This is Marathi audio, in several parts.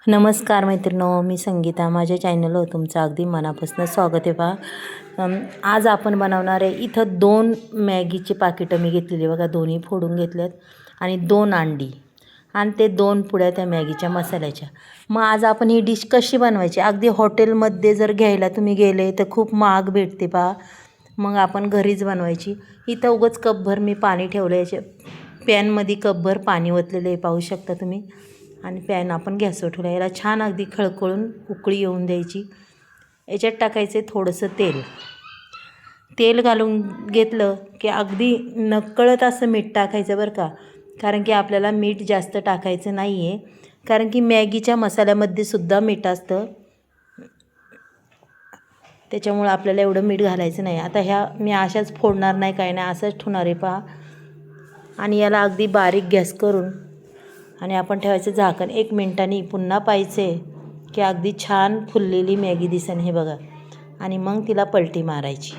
नमस्कार मैत्रिणो, मी संगीता. माझ्या चॅनलवर तुमचं अगदी मनापासून स्वागत आहे. आज आपण बनवणार आहे. इथं 2 मॅगीची पाकिटं मी घेतलेली बघा, दोन्ही फोडून घेतल्यात आणि 2 अंडी आणि ते 2 पुड्या त्या मॅगीच्या मसाल्याच्या. मग आज आपण ही डिश कशी बनवायची, अगदी हॉटेलमध्ये जर घ्यायला तुम्ही गेले तर खूप महाग भेटते पहा. मग आपण घरीच बनवायची. इथं उगाच कपभर मी पाणी ठेवलं, याच्या पॅनमध्ये कपभर पाणी ओतलेलं आहे पाहू शकता तुम्ही. आणि पॅन आपण गॅसवर ठेवला. याला छान अगदी खळखळून उकळी येऊन द्यायची. याच्यात टाकायचे थोडंसं तेल घालून घेतलं की अगदी नकळत असं मीठ टाकायचं बरं का, कारण की आपल्याला मीठ जास्त टाकायचं नाही आहे, कारण की मॅगीच्या मसाल्यामध्ये सुद्धा मीठ असतं, त्याच्यामुळं आपल्याला एवढं मीठ घालायचं नाही. आता ह्या मी अशाच फोडणार नाही, काय नाही, असंच ठेवणार आहे पहा. आणि याला अगदी बारीक गॅस करून आणि आपण ठेवायचं झाकण. 1 मिनिटांनी पुन्हा पाहायचे की अगदी छान फुललेली मॅगी दिसेल हे बघा. आणि मग तिला पलटी मारायची.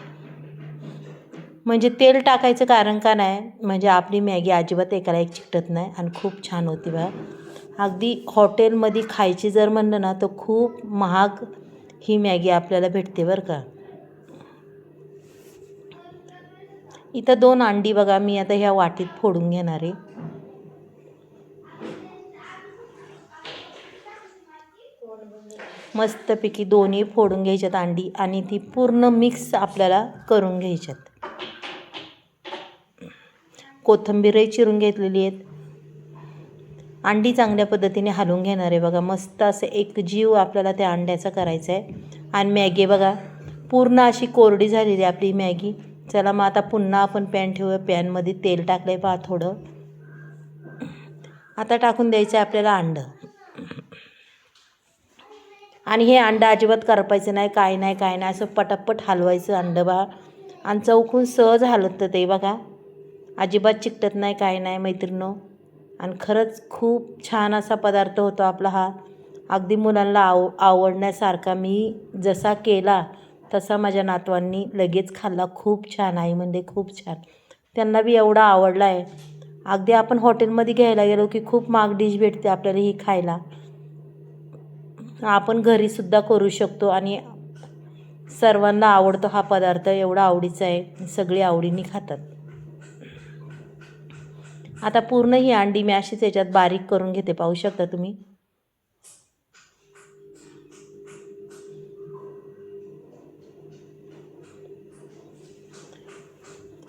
म्हणजे तेल टाकायचं कारण का नाही, म्हणजे आपली मॅगी अजिबात एकाला एक चिकटत नाही आणि खूप छान होती बघा. अगदी हॉटेलमध्ये खायची जर म्हणलं ना तर खूप महाग ही मॅगी आपल्याला भेटते बरं का. इथं 2 अंडी बघा मी आता ह्या वाटीत फोडून घेणार आहे. मस्तपैकी दोन्ही फोडून घ्यायच्यात अंडी आणि ती पूर्ण मिक्स आपल्याला करून घ्यायच्यात. कोथिंबीरही चिरून घेतलेली आहेत. अंडी चांगल्या पद्धतीने हलवून घेणार आहे बघा. मस्त असं एक जीव आपल्याला त्या अंड्याचा करायचा आहे. आणि मॅगी बघा पूर्ण अशी कोरडी झालेली आपली मॅगी. चला मग आता पुन्हा आपण पॅन ठेवूया. पॅनमध्ये तेल टाकलं आहे पहा थोडं. आता टाकून द्यायचं आहे आपल्याला अंडं. आणि हे अंडं अजिबात करपायचं नाही, काय नाही, असं पटापट हलवायचं अंडं बघा. आणि चौकून सहज हलवतं ते बघा, अजिबात चिकटत नाही, काय नाही मैत्रिणो. आणि खरंच खूप छान असा पदार्थ होतो आपला हा. अगदी मुलांना आवडण्यासारखा. मी जसा केला तसा माझ्या नातवांनी लगेच खाल्ला. खूप छान आहे म्हणजे खूप छान. त्यांना बी एवढा आवडला आहे. अगदी आपण हॉटेलमध्ये घ्यायला गेलो की खूप महाग डिश भेटते आपल्याला ही खायला. आपण घरीसुद्धा करू शकतो आणि सर्वांना आवडतो हा पदार्थ. एवढा आवडीचा आहे, सगळी आवडीने खातात. आता पूर्ण ही अंडी मी अशीच याच्यात बारीक करून घेते पाहू शकता तुम्ही.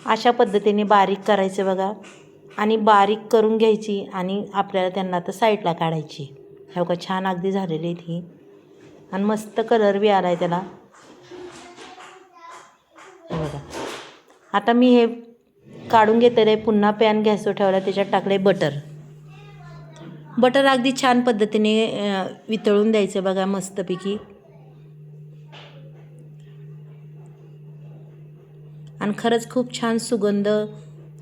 अशा पद्धतीने बारीक करायचं बघा. आणि बारीक करून घ्यायची आणि आपल्याला त्यांना आता साईडला काढायची. हे बघा छान अगदी झालेली आहे ही. आणि मस्त कलर बी आला आहे त्याला बघा. आता मी हे काढून घेतलेलं आहे. पुन्हा पॅन गॅसवर ठेवला, त्याच्यात टाकले बटर अगदी छान पद्धतीने वितळून द्यायचं बघा मस्तपैकी. आणि खरंच खूप छान सुगंध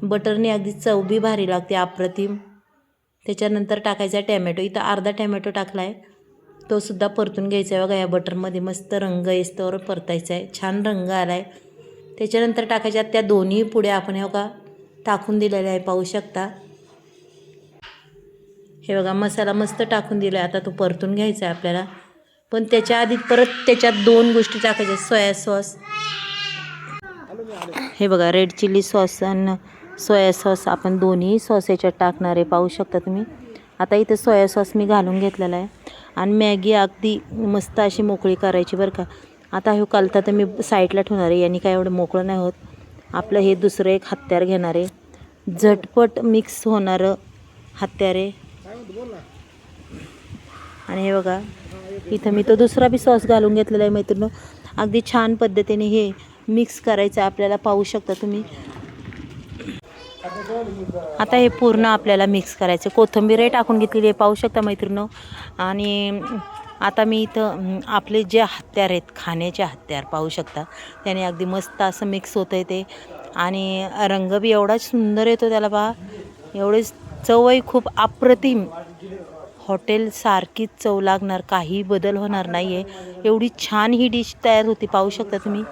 बटरने अगदी चव बी भारी लागते, अप्रतिम. त्याच्यानंतर टाकायचा टॅमॅटो. इथं अर्धा टॅमॅटो टाकला आहे, तो सुद्धा परतून घ्यायचा आहे बघा. या बटरमध्ये मस्त रंग येस्तोवर परतायचा आहे. छान रंग आला आहे. त्याच्यानंतर टाकायच्या त्या दोन्ही पुड्या आपण हे बघा टाकून दिलेल्या आहे पाहू शकता. हे बघा मसाला मस्त टाकून दिला आहे. आता तो परतून घ्यायचा आहे आपल्याला. पण त्याच्या आधी परत त्याच्यात 2 गोष्टी टाकायच्या. सोया सॉस, हे बघा रेड चिली सॉस आणि सोया सॉस, आपण दोन्ही सॉस याच्यात टाकणार आहे पाहू शकता तुम्ही. आता इथं सोया सॉस मी घालून घेतलेला आहे. आणि मॅगी अगदी मस्त अशी मोकळी करायची बरं का. आता हे कालता तर मी साईडला ठेवणार आहे, यांनी काय एवढं मोकळं नाही होत. आपलं हे दुसरं एक हत्यार घेणार आहे, झटपट मिक्स होणारं हत्यार आहे. आणि हे बघा इथं मी तो दुसरा बी सॉस घालून घेतलेला आहे मैत्रिणी. अगदी छान पद्धतीने हे मिक्स करायचं आपल्याला पाहू शकता तुम्ही. आता हे पूर्ण आपल्याला मिक्स करायचं. कोथिंबीरही टाकून घेतलेली आहे पाहू शकता मैत्रिणी. आणि आता मी इथं आपले जे हत्यार आहेत, खाण्याचे हत्यार पाहू शकता, त्याने अगदी मस्त असं मिक्स होतं आहे ते. आणि रंग बी एवढा सुंदर येतो त्याला पहा. एवढे चवही खूप अप्रतिम, हॉटेलसारखीच चव लागणार, काही बदल होणार नाही आहे. एवढी छान ही डिश तयार होती पाहू शकता तुम्ही.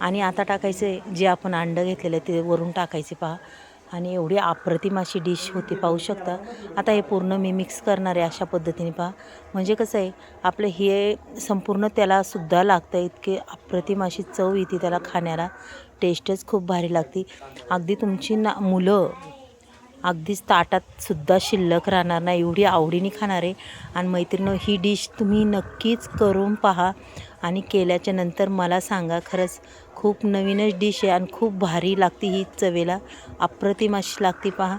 आणि आता टाकायचे जे आपण अंडं घेतलेलं आहे ते वरून टाकायचे पहा. आणि एवढी अप्रतिम अशी डिश होती, पाहू शकता. आता हे पूर्ण मी मिक्स करणार आहे अशा पद्धतीने पहा. म्हणजे कसं आहे, आपलं हे संपूर्ण त्यालासुद्धा लागतं. इतके अप्रतिम अशी चव येते त्याला खाण्याला, टेस्टच खूप भारी लागते. अगदी तुमची मुलं अगदीच ताटातसुद्धा शिल्लक राहणार नाही, एवढी आवडीने खाणार आहे. आणि मैत्रिणींनो, ही डिश तुम्ही नक्कीच करून पहा आणि केल्याच्या नंतर मला सांगा. खरंच खूप नवीनच डिश आहे आणि खूप भारी लागते ही, चवेला अप्रतिम अशी लागते पहा.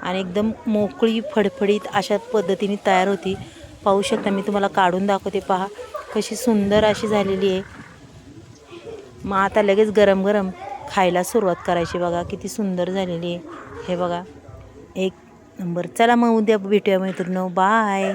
आणि एकदम मोकळी फडफडीत अशा पद्धतीने तयार होती. पाहू शकता, मी तुम्हाला काढून दाखवते पहा कशी सुंदर अशी झालेली आहे. मग आता लगेच गरम गरम खायला सुरुवात करायची. बघा किती सुंदर झालेली आहे, हे बघा एक नंबर. चला मग उद्या भेटूया मैत्रिणींनो, बाय.